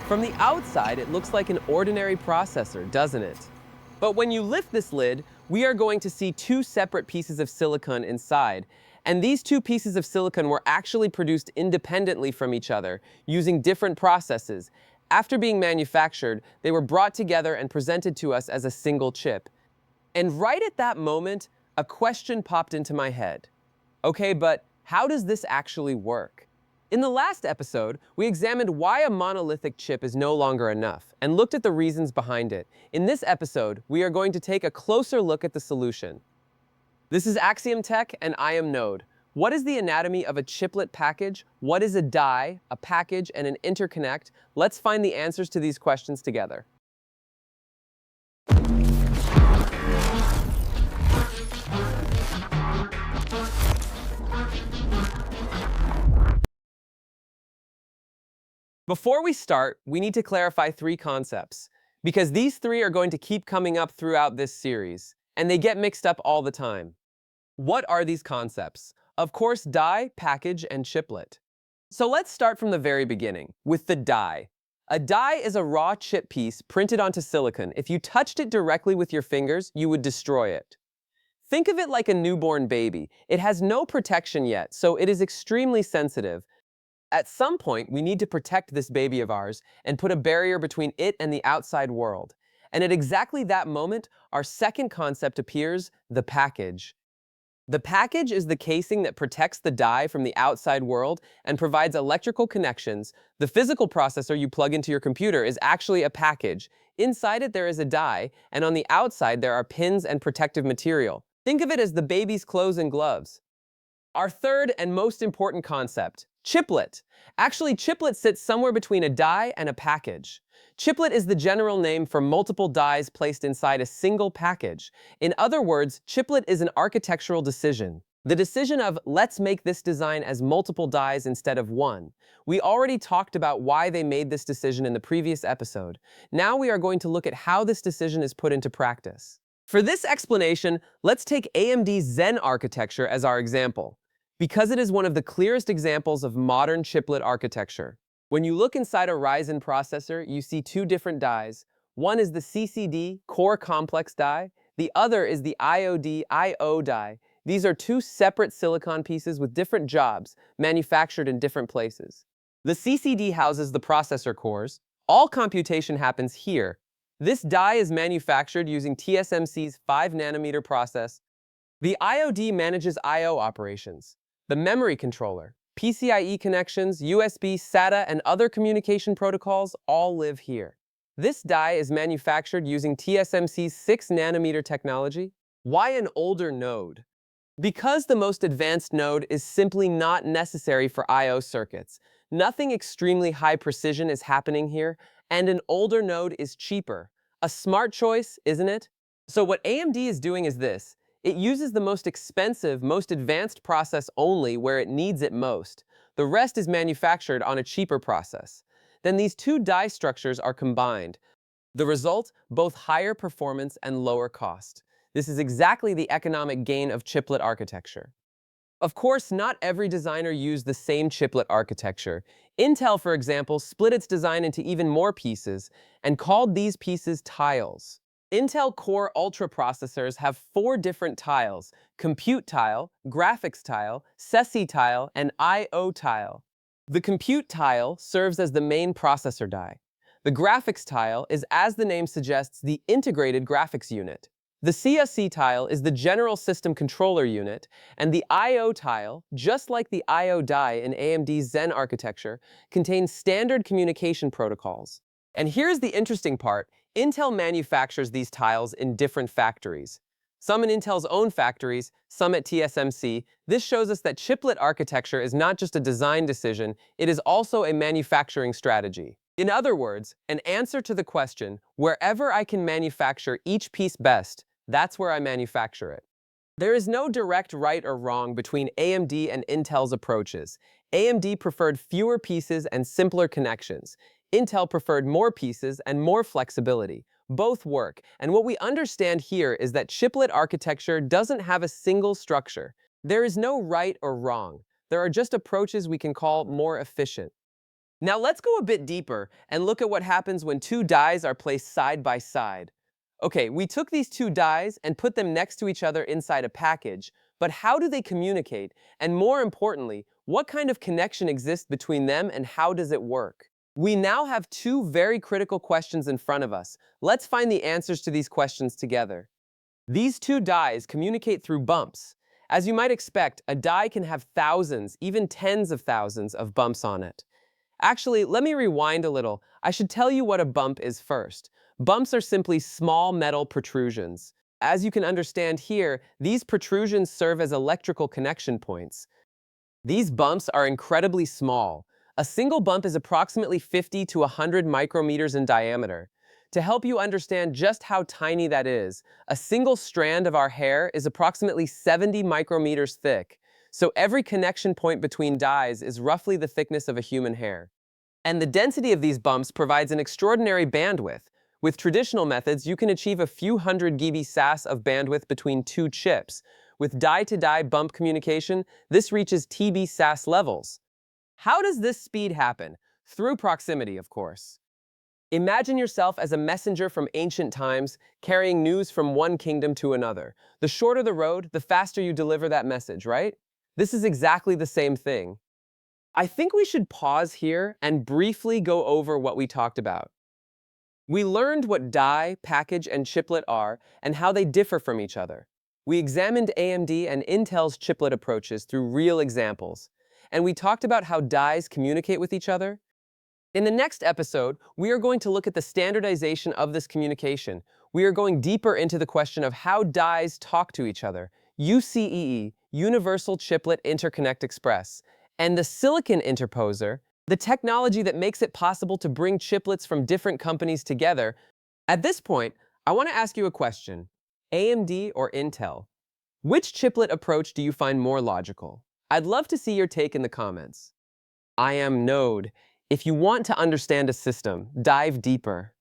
From the outside, it looks like an ordinary processor, doesn't it? But when you lift this lid, we are going to see two separate pieces of silicon inside. And these two pieces of silicon were actually produced independently from each other, using different processes. After being manufactured, they were brought together and presented to us as a single chip. And right at that moment, a question popped into my head. Okay, but how does this actually work? In the last episode, we examined why a monolithic chip is no longer enough and looked at the reasons behind it. In this episode, we are going to take a closer look at the solution. This is Axiom Tech, and I am Node. What is the anatomy of a chiplet package? What is a die, a package, and an interconnect? Let's find the answers to these questions together. Before we start, we need to clarify three concepts, because these three are going to keep coming up throughout this series, and they get mixed up all the time. What are these concepts? Of course, die, package, and chiplet. So let's start from the very beginning, with the die. A die is a raw chip piece printed onto silicon. If you touched it directly with your fingers, you would destroy it. Think of it like a newborn baby. It has no protection yet, so it is extremely sensitive. At some point, we need to protect this baby of ours and put a barrier between it and the outside world. And at exactly that moment, our second concept appears, the package. The package is the casing that protects the die from the outside world and provides electrical connections. The physical processor you plug into your computer is actually a package. Inside it, there is a die, and on the outside, there are pins and protective material. Think of it as the baby's clothes and gloves. Our third and most important concept, chiplet. Actually, chiplet sits somewhere between a die and a package. Chiplet is the general name for multiple dies placed inside a single package. In other words, chiplet is an architectural decision. The decision of, let's make this design as multiple dies instead of one. We already talked about why they made this decision in the previous episode. Now we are going to look at how this decision is put into practice. For this explanation, let's take AMD Zen architecture as our example, because it is one of the clearest examples of modern chiplet architecture. When you look inside a Ryzen processor, you see two different dies. One is the CCD core complex die. The other is the IOD IO die. These are two separate silicon pieces with different jobs, manufactured in different places. The CCD houses the processor cores. All computation happens here. This die is manufactured using TSMC's 5nm process. The IOD manages I/O operations. The memory controller, PCIe connections, USB, SATA, and other communication protocols all live here. This die is manufactured using TSMC's 6nm technology. Why an older node? Because the most advanced node is simply not necessary for I/O circuits. Nothing extremely high precision is happening here, and an older node is cheaper. A smart choice, isn't it? So what AMD is doing is this. It uses the most expensive, most advanced process only where it needs it most. The rest is manufactured on a cheaper process. Then these two die structures are combined. The result, both higher performance and lower cost. This is exactly the economic gain of chiplet architecture. Of course, not every designer used the same chiplet architecture. Intel, for example, split its design into even more pieces and called these pieces tiles. Intel Core Ultra processors have 4 different tiles: compute tile, graphics tile, SESI tile, and I/O tile. The compute tile serves as the main processor die. The graphics tile is, as the name suggests, the integrated graphics unit. The CSC tile is the general system controller unit, and the I/O tile, just like the I/O die in AMD's Zen architecture, contains standard communication protocols. And here's the interesting part. Intel manufactures these tiles in different factories. Some in Intel's own factories, some at TSMC. This shows us that chiplet architecture is not just a design decision, it is also a manufacturing strategy. In other words, an answer to the question, wherever I can manufacture each piece best, that's where I manufacture it. There is no direct right or wrong between AMD and Intel's approaches. AMD preferred fewer pieces and simpler connections. Intel preferred more pieces and more flexibility. Both work, and what we understand here is that chiplet architecture doesn't have a single structure. There is no right or wrong. There are just approaches we can call more efficient. Now let's go a bit deeper and look at what happens when two dies are placed side by side. Okay, we took these two dies and put them next to each other inside a package, but how do they communicate? And more importantly, what kind of connection exists between them and how does it work? We now have two very critical questions in front of us. Let's find the answers to these questions together. These two dies communicate through bumps. As you might expect, a die can have thousands, even tens of thousands of bumps on it. Actually, let me rewind a little. I should tell you what a bump is first. Bumps are simply small metal protrusions. As you can understand here, these protrusions serve as electrical connection points. These bumps are incredibly small. A single bump is approximately 50 to 100 micrometers in diameter. To help you understand just how tiny that is, a single strand of our hair is approximately 70 micrometers thick. So every connection point between dies is roughly the thickness of a human hair. And the density of these bumps provides an extraordinary bandwidth. With traditional methods, you can achieve a few hundred GB SAS of bandwidth between two chips. With die-to-die bump communication, this reaches TB SAS levels. How does this speed happen? Through proximity, of course. Imagine yourself as a messenger from ancient times, carrying news from one kingdom to another. The shorter the road, the faster you deliver that message, right? This is exactly the same thing. I think we should pause here and briefly go over what we talked about. We learned what die, package, and chiplet are and how they differ from each other. We examined AMD and Intel's chiplet approaches through real examples. And we talked about how dies communicate with each other. In the next episode, we are going to look at the standardization of this communication. We are going deeper into the question of how dies talk to each other, UCEE, Universal Chiplet Interconnect Express, and the silicon interposer, the technology that makes it possible to bring chiplets from different companies together. At this point, I want to ask you a question. AMD or Intel? Which chiplet approach do you find more logical? I'd love to see your take in the comments. I am Node. If you want to understand a system, dive deeper.